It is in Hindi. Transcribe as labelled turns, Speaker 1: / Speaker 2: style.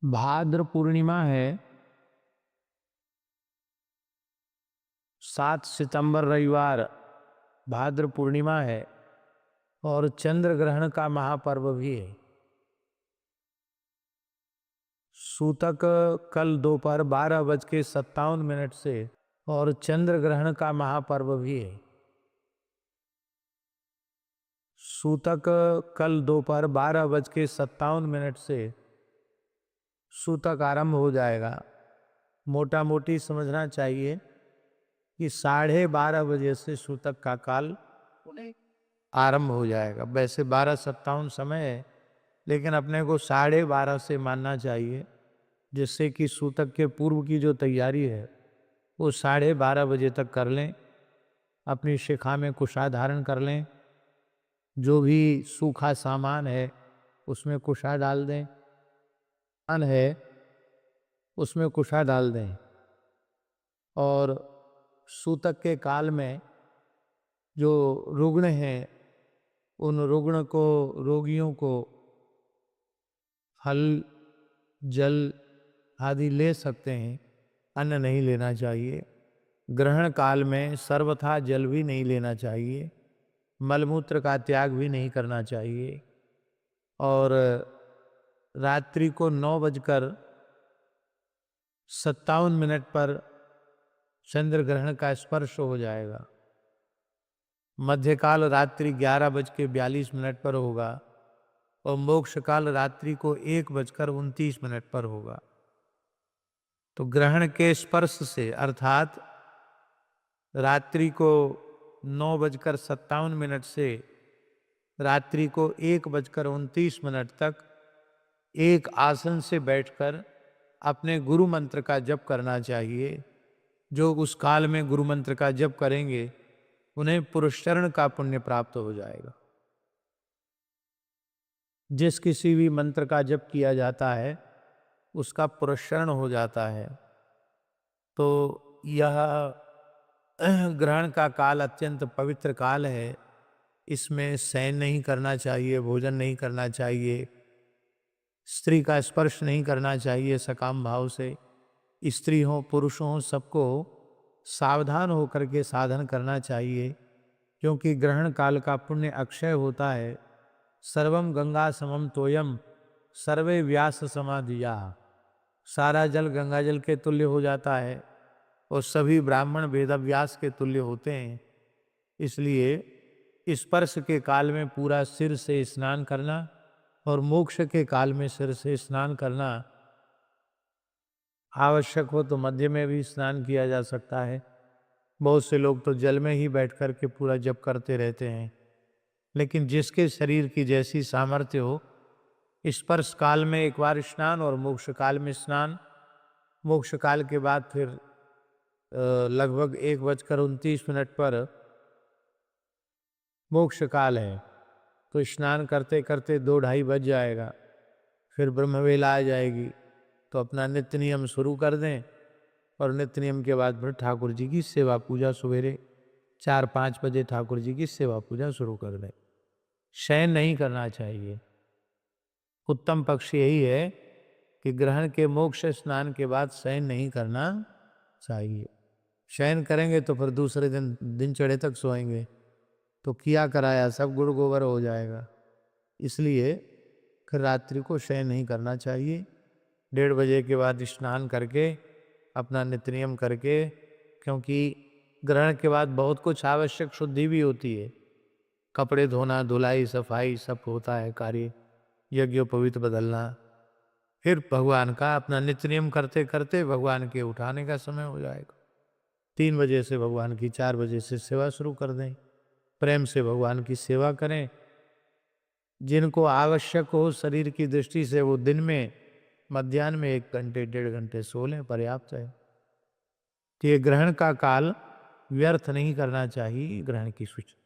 Speaker 1: भाद्र पूर्णिमा है। 7 सितंबर रविवार भाद्र पूर्णिमा है और चंद्र ग्रहण का महापर्व भी है। सूतक कल दोपहर 12:57 से और चंद्र ग्रहण का महापर्व भी है। सूतक कल दोपहर 12:57 से सूतक आरंभ हो जाएगा। मोटा मोटी समझना चाहिए कि 12:30 से सूतक का काल आरंभ हो जाएगा। वैसे 12:57 समय है, लेकिन अपने को 12:30 से मानना चाहिए, जिससे कि सूतक के पूर्व की जो तैयारी है वो 12:30 तक कर लें। अपनी शिखा में कुशा धारण कर लें, जो भी सूखा सामान है उसमें कुशा डाल दें, अन्न है उसमें कुशा डाल दें और सूतक के काल में जो रुग्ण हैं उन रुग्ण को, रोगियों को फल जल आदि ले सकते हैं, अन्न नहीं लेना चाहिए। ग्रहण काल में सर्वथा जल भी नहीं लेना चाहिए, मलमूत्र का त्याग भी नहीं करना चाहिए और रात्रि को 9:57 पर चंद्र ग्रहण का स्पर्श हो जाएगा। मध्यकाल रात्रि 11:42 पर होगा और मोक्ष काल रात्रि को 1:29 पर होगा। तो ग्रहण के स्पर्श से अर्थात रात्रि को 9:57 से रात्रि को 1:29 तक एक आसन से बैठकर अपने गुरु मंत्र का जप करना चाहिए। जो उस काल में गुरु मंत्र का जप करेंगे उन्हें पुरुषचरण का पुण्य प्राप्त हो जाएगा। जिस किसी भी मंत्र का जप किया जाता है उसका पुरुषचरण हो जाता है। तो यह ग्रहण का काल अत्यंत पवित्र काल है। इसमें शयन नहीं करना चाहिए, भोजन नहीं करना चाहिए, स्त्री का स्पर्श नहीं करना चाहिए सकाम भाव से। स्त्री हो पुरुष हो सबको सावधान होकर के साधन करना चाहिए, क्योंकि ग्रहण काल का पुण्य अक्षय होता है। सर्वम गंगा समम तोयम सर्वे व्यास समाधिया। सारा जल गंगा जल के तुल्य हो जाता है और सभी ब्राह्मण वेदव्यास के तुल्य होते हैं। इसलिए स्पर्श के काल में पूरा सिर से स्नान करना और मोक्ष के काल में सिर से स्नान करना आवश्यक हो तो मध्य में भी स्नान किया जा सकता है। बहुत से लोग तो जल में ही बैठ कर के पूरा जप करते रहते हैं, लेकिन जिसके शरीर की जैसी सामर्थ्य हो, स्पर्श काल में एक बार स्नान और मोक्ष काल में स्नान। मोक्ष काल के बाद फिर लगभग 1:29 पर मोक्ष काल है, तो स्नान करते करते 2-2:30 बज जाएगा। फिर ब्रह्मवेला आ जाएगी, तो अपना नित्य नियम शुरू कर दें और नित्य नियम के बाद फिर ठाकुर जी की सेवा पूजा सवेरे 4-5 बजे ठाकुर जी की सेवा पूजा शुरू कर दें। शयन नहीं करना चाहिए। उत्तम पक्ष यही है कि ग्रहण के मोक्ष स्नान के बाद शयन नहीं करना चाहिए। शयन करेंगे तो फिर दूसरे दिन चढ़े तक सोएंगे, तो किया कराया सब गुड़ गोबर हो जाएगा। इसलिए फिर रात्रि को शयन नहीं करना चाहिए। 1:30 बजे के बाद स्नान करके अपना नित्य नियम करके, क्योंकि ग्रहण के बाद बहुत कुछ आवश्यक शुद्धि भी होती है। कपड़े धोना, धुलाई, सफाई सब होता है कार्य, यज्ञोपवीत बदलना। फिर भगवान का अपना नित्य नियम करते करते भगवान के उठाने का समय हो जाएगा। 3 बजे से भगवान की 4 बजे से सेवा शुरू कर दें। प्रेम से भगवान की सेवा करें। जिनको आवश्यक हो शरीर की दृष्टि से वो दिन में मध्याह्न में 1 घंटे 1.5 घंटे सो लें, पर्याप्त है। तो ये ग्रहण का काल व्यर्थ नहीं करना चाहिए, ग्रहण की सूचना।